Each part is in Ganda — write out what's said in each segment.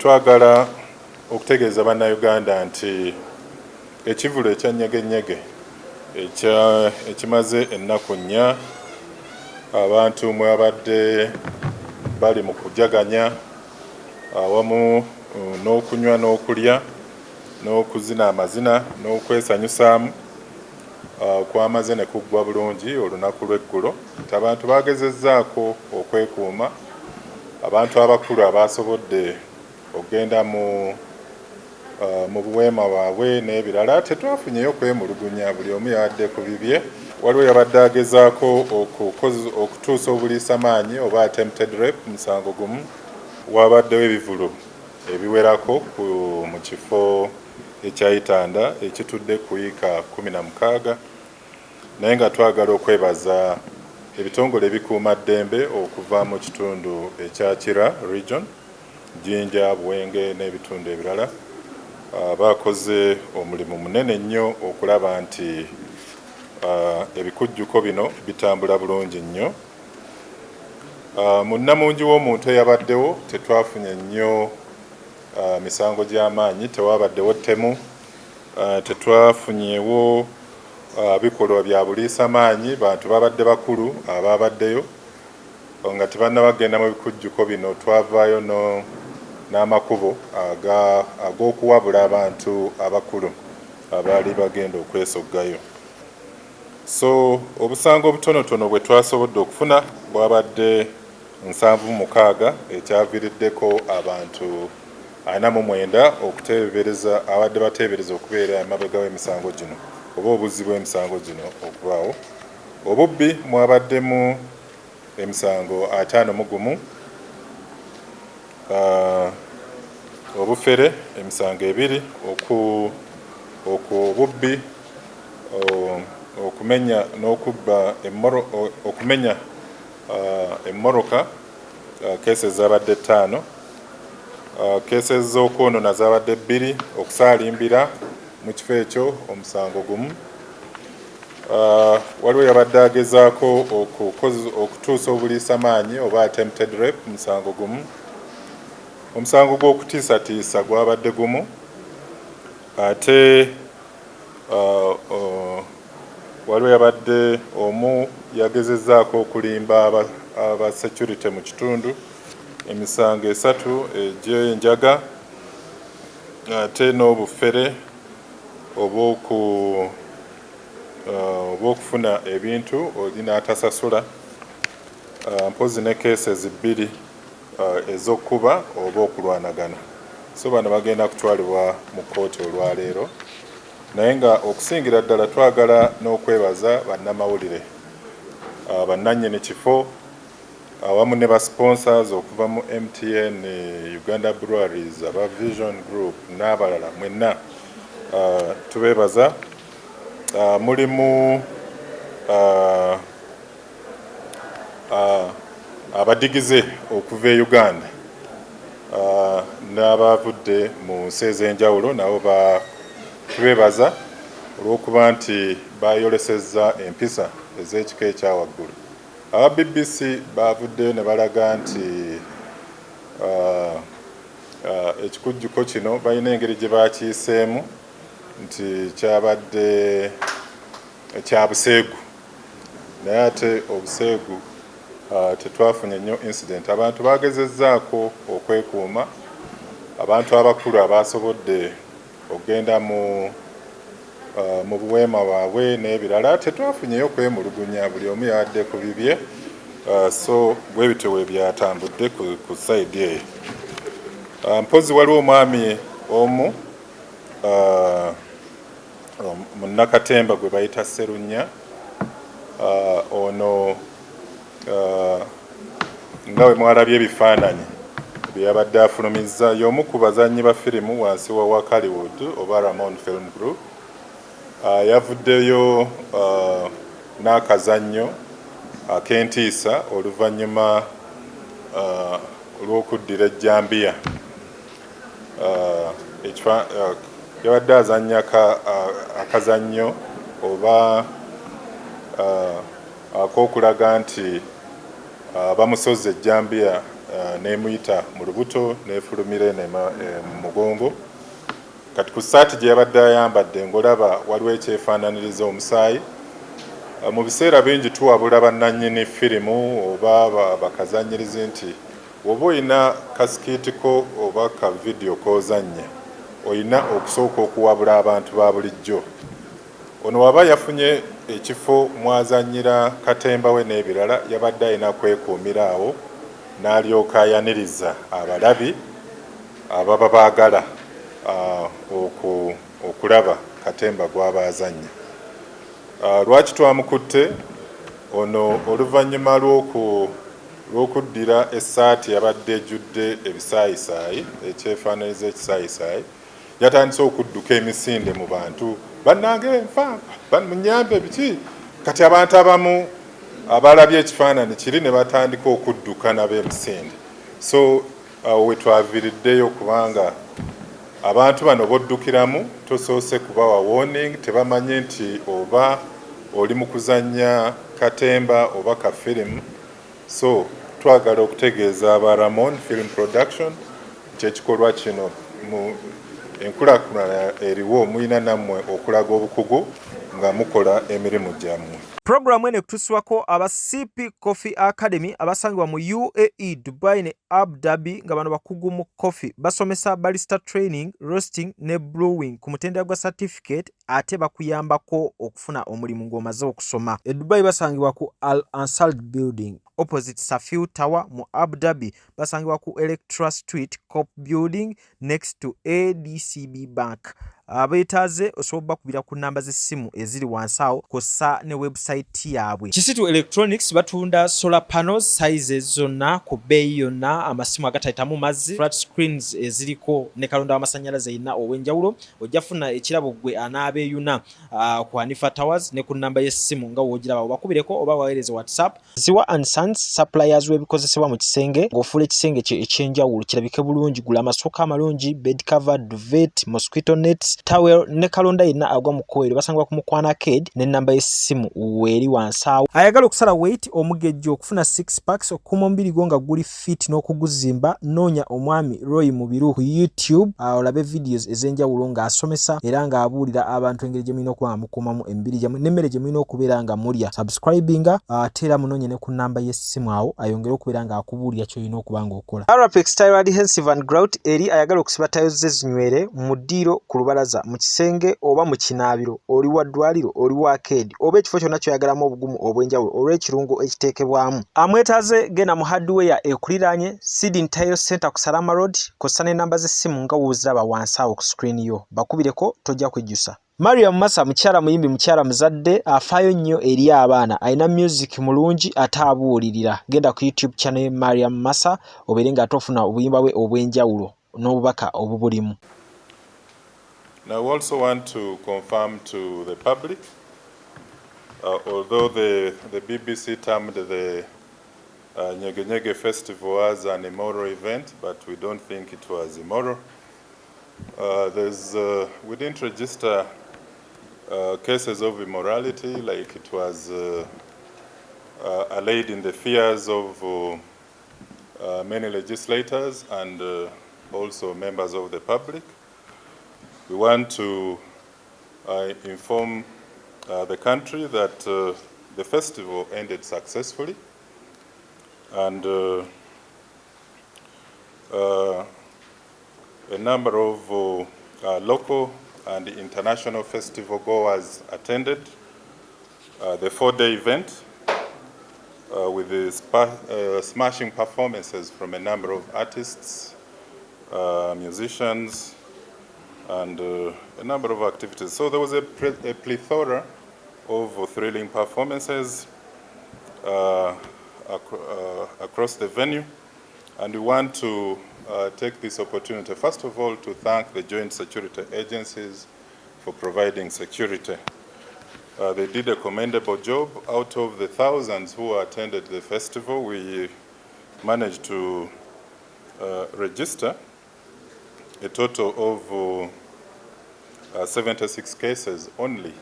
twagala okutegeeza bannayuganda nti ekivulo ekya Nyege Nyege ekimaze ennaku nnya abantu mwabadde bali mu kujaganya awamu n'okunywa n'okulya n'okuzina amazina n'okwesanyusaamu kwamaze ne kuggwa bulungi olunaku lw'eggulo nti abantu bagezezzaako okwekuuma abantu abakulu abasobodde okugenda mu buweema bwabwe n'ebirala tetwafunyeyo kwemulugunya buli omu yabadde ku bibye waliwo yabadde agezaako okutuusa obuliisamaanyi oba attempted rape musango gumu wabaddewo ebivulo ebiwerako mu kifo ekyayitanda ekitudde ku yiika 16 naye nga twagala okwebaza ebitongole ebikuuma ddembe okuva mu kitundu ekya Kira region Jinja Buwenge n'ebitundu ebirala bakoze omulimu munene nnyo okulaba nti ebikujjuko bino bitambula bulungi nnyo. Mu nnamungi w'omuntu eyabaddewo tetwafunye nnyo misango gy'amaanyi, tewabaddewo ttemu, tetwafunyewo bikolwa bya buliisamaanyi, bantu babadde bakulu ababaddeyo nga tebannabagenda mu bikujjuko bino. Twavaayo n'amakubo ag'okuwabula abantu abakulu abaali bagenda okwesoggayo. So obusango obutonotono bwe twasobodde okufuna bwabadde 76 ekyaviiriddeko abantu 49 okuteebereza abadde bateebereza okubeera emabega w'emisango gino oba obuzzi bw'emisango gino okubaawo. Obubbi mwabaddemu emisango 51, obufere emisango 2, obubbi, okumenya n'okubba okumenya emmoroka cases zabadde 5, cases z'okwonoona zabadde 2, okusaalimbira mu kifo ekyo omusango gumu. Waliwo yabadde agezaako okutuusa obuliisamaanyi oba attempted rape musango gumu. Omusango gw'okutiisatiisa gwabadde gumu ate waliwo yabadde omu yagezezzaako okulimba aba security mu kitundu, emisango 3 egy'enjaga ate n'obufere obw'okufuna ebintu oli n'atasasula, mpozi ne cases 2 ez'okkuba oba okulwanagana. So bano bagenda kutwalibwa mu kkooti olwaleero, naye nga okusingira ddala twagala n'okwebaza bannamawulire, bannannyini kifo awamu ne basponsors okuva mu MTN, Uganda Breweries, aba Vision Group n'abalala mwenna tubeebaza. Mulimu abadigize okuva e Uganda n'abavudde mu nsi ez'enjawulo nabo tubeebaza olw'okuba nti bayolesezza empisa ez'ekika ekyawaggulu. Aba BBC bavuddeyo ne balaga nti ekikujjuko kino balina engeri gye bakiyiseemu nti kyabadde kya buseegu, naye ate obuseegu tetwafunye nnyo incident. Abantu bagezezzaako okwekuuma, abantu abakulu abasobodde okugenda mu buweema bwabwe n'ebirala tetwafunyeyo kwemulugunya, buli omu yabadde ku bibye. So bwe bityo bwe byatambudde ku sayidi eyo. Mpozi waliwo omwami omu Muna Katemba gwe bayita Sserunnya, ono nga bwe mwalabye ebifaananyi bye yabadde afulumizza, y'omu ku bazannyi ba firimu wansi wa Hollywood oba Ramon Film Group. Yavuddeyo n'akazannyo ak'entiisa oluvannyuma olw'okuddira ejjambiya. Yabadde azannya akazannyo oba ak'okulaga nti bamusozza ejjambiya n'emuyita mu lubuto n'efulumira mu mugongo. Kati ku ssaati gye yabadde ayambadde ng'olaba waliwo ekyefaananiriza omusaayi. Mu biseera bingi tuwabula bannannyini firimu oba bakazannyirizi nti bw'oba olina kasikiitiko oba ka vidiyo k'ozannya olina okusooka okuwabula abantu ba bulijjo. Ono waba yafunye ekifo mwazannyira Katemba we n'ebirala yabadde alina kwekuumira awo n'alyoka ayaniriza abalabi ababa baagala okulaba Katemba gw'aba azannya. Lwaki twamukutte? Ono oluvannyuma lw'okuddira essaati yabadde ejjudde ebisaayisaayi, ekyefaananiza ekisaayisaayi, yatandise okudduka emisinde mu bantu. Bannange nfa, munyambe biki? Kati abantu abamu abalabye ekifaananyi kiri ne batandika okudduka n'ab'emisinde. So we twaviiriddeyo kubanga abantu bano boddukiramu tosoose kubawa warning, tebamanye nti oba oli mu kuzannya Katemba oba ka firimu. So twagala okutegeeza aba Ramon Film Production nti ekikolwa kino mu enkulaakulana eriwo muyina nammwe okulaga obukugu nga mukola emirimu gyammwe. Programu eno ekutusibwako aba CP Coffee Academy abasangibwa mu UAE, Dubai ne Abu Dhabi nga bano bakugu mu coffee. Basomesa barista training, roasting ne brewing ku mutendera gwa certificate ate bakuyambako okufuna omulimu ng'omaze okusoma. E Dubai basangibwa ku Al Ansal Building opposite Safiu Tower. Mu Abu Dhabi basangibwa ku Electra Street Cop Building next to ADCB Bank. Abeetaaze osobola kubira ku namba z'essimu eziri wansi awo kossa ne website yaabwe. Kisitu Electronics batunda solar panels sizes zonna ku bbeeyi yonna, amasimu agatayitamu mazzi, flat screens eziriko ne kalonda w'amasannyalaze erina ow'enjawulo. Ojja funa ekirabo gwe anaabeeyuna ku Hanifa Towers ne ku namba y'essimu nga woogiraba obakubireko oba waweereze WhatsApp. Ziwa and Sons suppliers w'ebikozesebwa mu kisenge ng'ofuula ekisenge kye ekyenjawulo kirabike bulungi. Gula amasooka amalungi, bed cover, duvet, mosquito nets, towel ne kalonda yenna agwa mu kkoero. Basangibwa ku Mukwana Arcade ne namba y'essimu weeri wansi awo. Ayagala okusala weight omugejjo okufuna 6 packs okukuma omubiri gwo nga guli fit n'okuguzimba, noonya omwami Roy Mubiru ku YouTube olabe videos ez'enjawulo ng'asomesa era ng'abuulira abantu engeri gye mulina okuba mukuumamu emibiri gyammwe n'emmere gye mulina okubeera nga mulya. Subscribinga ate era munoonye ne ku namba y'essimu awo ayongere okubeera ng'akubuulira ky'olina okuba ng'okola. Arapex Tire Adhesive and Grout eri ayagala okusiba tayo ze zinywere mu ddiiro, ku lubalaza, mu kisenge oba mu kinaabiro, oli wa ddwaliro, oli wa arcade oba ekifo kyonna kyoyagalamu obugumu obw'enjawulo olw'ekirungo ekiteekebwamu. Amwetaaze genda mu hardware ekuliraanye Sidin Tile Center ku Salama Road kossa n'ennamba z'essimu nga wooziraba wansi awo ku screen yo. Bakubireko tojja kwejjusa. Mariam Massa mukyala muyimbi, mukyala muzadde afaayo nnyo eri abaana, alina music mulungi ate abuulirira. Genda ku YouTube channel Mariam Massa obeere ng'ate ofuna obuyimba bwe obw'enjawulo n'obubaka obubulimu. Now, I also want to confirm to the public, although the BBC termed the Nyege Nyege Festival as an immoral event, but we don't think it was immoral. We didn't register cases of immorality like it was allayed in the fears of many legislators and also members of the public. We want to inform the country that the festival ended successfully, and a number of local and international festival goers attended the 4-day event with the smashing performances from a number of artists, musicians, and a number of activities. So there was a plethora of thrilling performances across the venue, and we want to take this opportunity, first of all, to thank the joint security agencies for providing security. They did a commendable job. Out of the thousands who attended the festival, we managed to register a total of 76 cases only.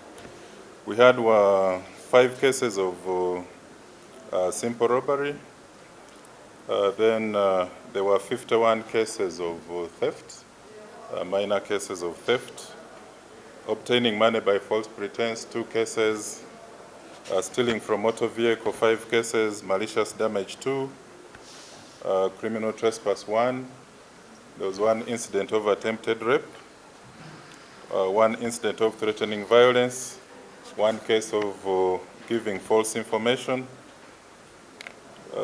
We had 5 cases of simple robbery, Then there were 51 cases of theft, minor cases of theft, obtaining money by false pretense, 2 cases, stealing from motor vehicle, 5 cases, malicious damage, 2, criminal trespass, 1. There was 1 incident of attempted rape, 1 incident of threatening violence, 1 case of giving false information.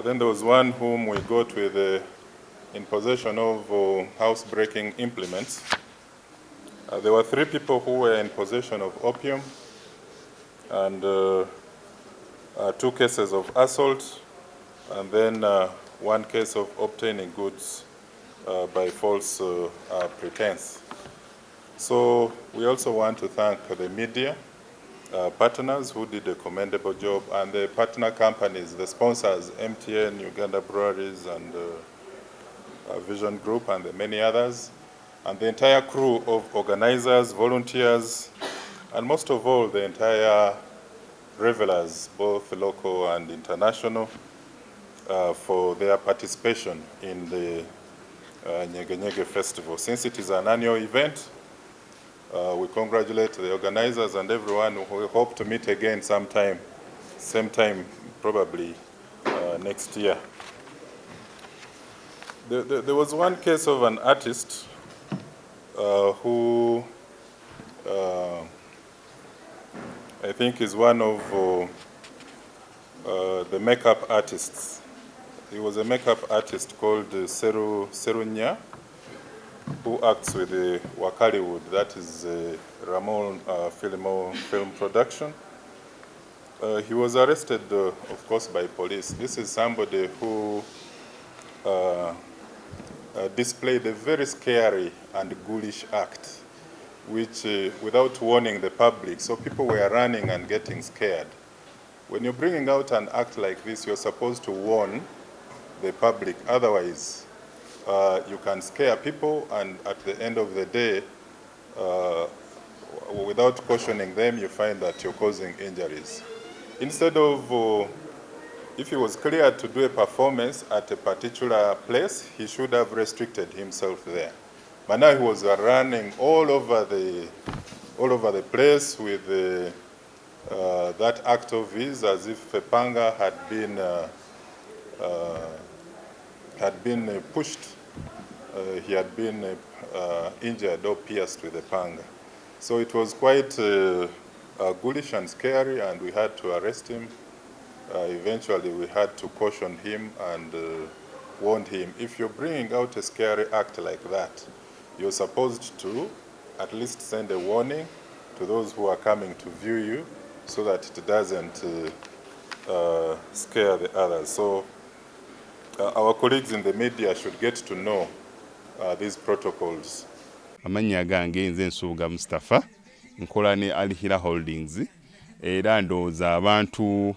Then there was 1 whom we got with in possession of house-breaking implements. There were 3 people who were in possession of opium, and 2 cases of assault, and then 1 case of obtaining goods by false pretense. So we also want to thank the media partners who did a commendable job, and the partner companies, the sponsors, MTN, Uganda Breweries, and Vision Group, and the many others, and the entire crew of organizers, volunteers, and most of all, the entire revelers, both local and international, for their participation in the Nyege Nyege Festival. Since it is an annual event, we congratulate the organizers and everyone. We hope to meet again sometime, same time, probably next year. There was 1 case of an artist who I think is one of the makeup artists. He was a makeup artist called Serunya, who acts with Wakaliwood, that is Ramon film production. He was arrested, of course, by police. This is somebody who displayed a very scary and ghoulish act, which, without warning the public, so people were running and getting scared. When you're bringing out an act like this, you're supposed to warn the public, otherwise you can scare people, and at the end of the day, without cautioning them, you find that you're causing injuries. Instead of, if he was cleared to do a performance at a particular place, he should have restricted himself there. But now he was running all over the place with that act of his, as if a panga had been pushed. He had been injured or pierced with a panga. So it was quite ghoulish and scary, and we had to arrest him. Eventually we had to caution him and warn him, if you're bringing out a scary act like that, you're supposed to at least send a warning to those who are coming to view you, so that it doesn't scare the others. So our colleagues in the media should get to know these protocols. Amanya gange nze Nsuuga Mustafa, nkola ne Alihira Holdings, era ndowooza abantu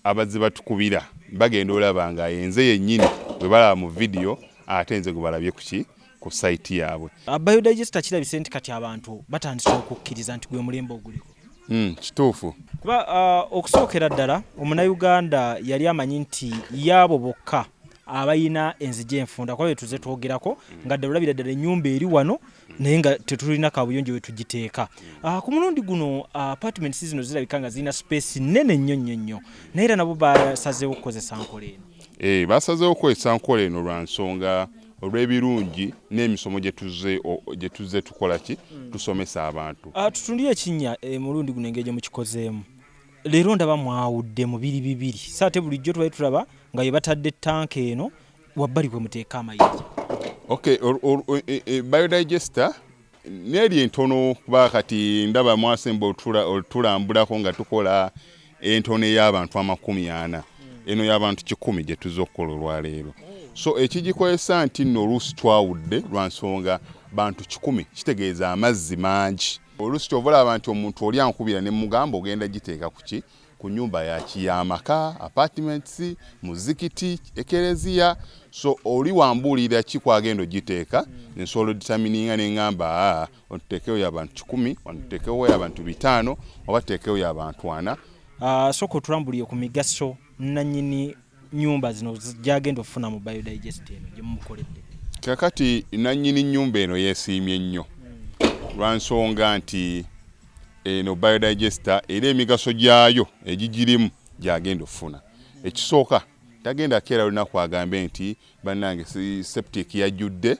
abazze batukubira bagenda olaba nga yenze yennyini bwe balaba mu video ate nze gwe balabye ku site yaabwe. Biodigester kirabise nti kati abantu batandise okukkiriza nti gwe mulembe oguliko. Kituufu. Kuba okusookera ddala omunnayuganda yali amanyi nti yaabo bokka abayina enzigi enfunda kwa tuze twogerako nga ddala ddala ennyumba eri wano naye nga tetulina kabuyonjo we tugiteeka. Ku mulundi guno apartments zino zirabika nga zirina space nnene nnyo naye era nabo basazeewo okukozesa nkola eno. Basazeewo okukozesa nkola eno lwa nsonga olw'ebirungi n'emisomo gye tuzze tukola tusomesa abantu. Tutundire ekinnya mulundi guno engeri gye mukikozeemu. Leero ndaba mwawudde mu bibiri. Saate bulijjo tubaye tulaba nga ye batadde tank eno wabbali kwe muteeka amayinja. Okay, biodigester neri entono kuba kati ndaba mwasemba otulambulako nga tukola entono y'abantu 40. Eno y'abantu 100 gye tuzze okukola olwaleero. So ekigikozesa nti nno oluusi twawudde lwa nsonga bantu 100 kitegeeza amazzi mangi. Oluusi ky'ovalaba nti omuntu oli ankubira ne mugamba ogenda giteeka ku nnyumba y'amaka, apartments, muzikiti, ekereziya. So oli wambuulira ki kwagenda ogiteeka, nsobola determininga ne ngamba otuteekewo y'abantu 10, otuteekewo y'abantu 5, oba tuteekewo y'abantu 4. Soko tulambuliye ku migaso nannyini nyumba zino gyagenda ofuna mu biodigest eno gye mumukoledde? Kakati nannyini nnyumba eno yeesiimye nnyo lwa nsonga nti eno biodigester era emigaso gyayo egigirimu gyagenda ofuna. Ekisooka tagenda keera lunaku agambe nti bannange septic yajjudde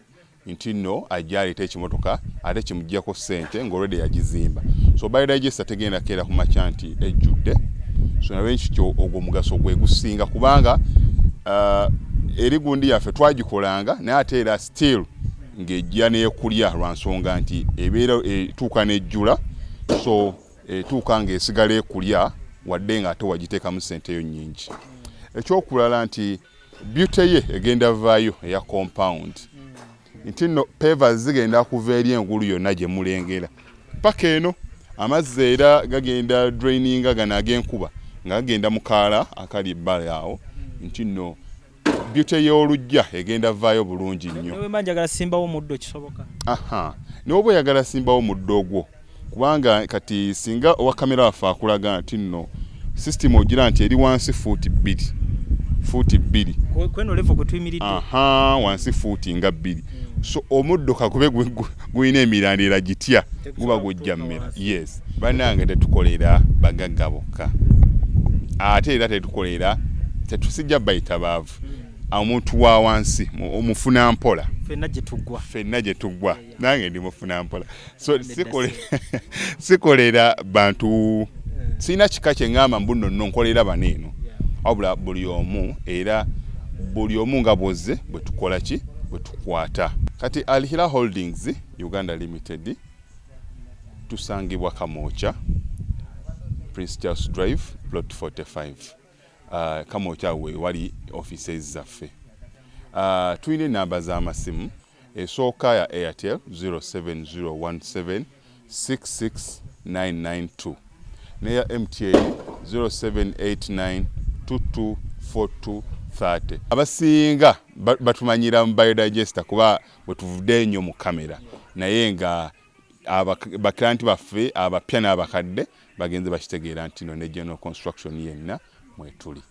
nti nno ajja aleeta ekimotoka ate kimuggyako ssente ng'olwedde yagizimba. So biodigester tegenda keera ku makya nti ejjudde. So nawe nkityo ogwo omugaso gwe gusinga kubanga eri gundi yaffe twagikolanga naye ate era still ng'ejja n'ekulya lwa nsonga nti ebeera etuuka n'ejjula, so etuuka ng'esigala ekulya wadde ng'ate wagiteekamu ssente yo nnyingi. Ekyokulala nti beauty ye egenda vaayo eya compound nti nno pavers zigenda kuva eri engulu yonna gye mulengera paka eno. Amazzi era gagenda draininga gano ag'enkuba nga gagenda mu kaala akali ebbali awo nti nno beauty y'olujja egenda vaayo bulungi nnyo. Newe manjagala simbawo muddo kisoboka? N'oba oyagala simbawo muddo ogwo kubanga kati singa owa kamera waffe akulaga nti nno system ogira nti eri wansi fuuti bbiri kweno level kwe tuyimiridde wansi fuuti nga bbiri. So omuddo kakube gulina emirandira gitya guba gujja mmera. Yes, bannange tetukolera bagagga bokka ate era tetusijja bayita baavu. Omuntu wa wansi omufuna mpola ffenna gye tuggwa nange ndi mufuna mpola. So sikolera bantu sina kika kye ngamba mbuno nno nkolera baneeno wabula buli omu era buli omu nga bwozze bwe tukola ki bwe tukwata. Kati Alihira Holdings Uganda Limited tusangibwa Kamoocha Prince Charles Drive plot 45. Kamoocha we wali offices zaffe. Tuyina namba z'amasimu esooka ya Airtel 07017 66992 neya MTN 0789 224230. Abasinga batumanyira mu biodigester kuba bwe tuvudde nnyo mu kamera naye nga abaklanti baffe abapya n'abakadde bagenze bakitegeera nti no ne general construction yenna mwetuli.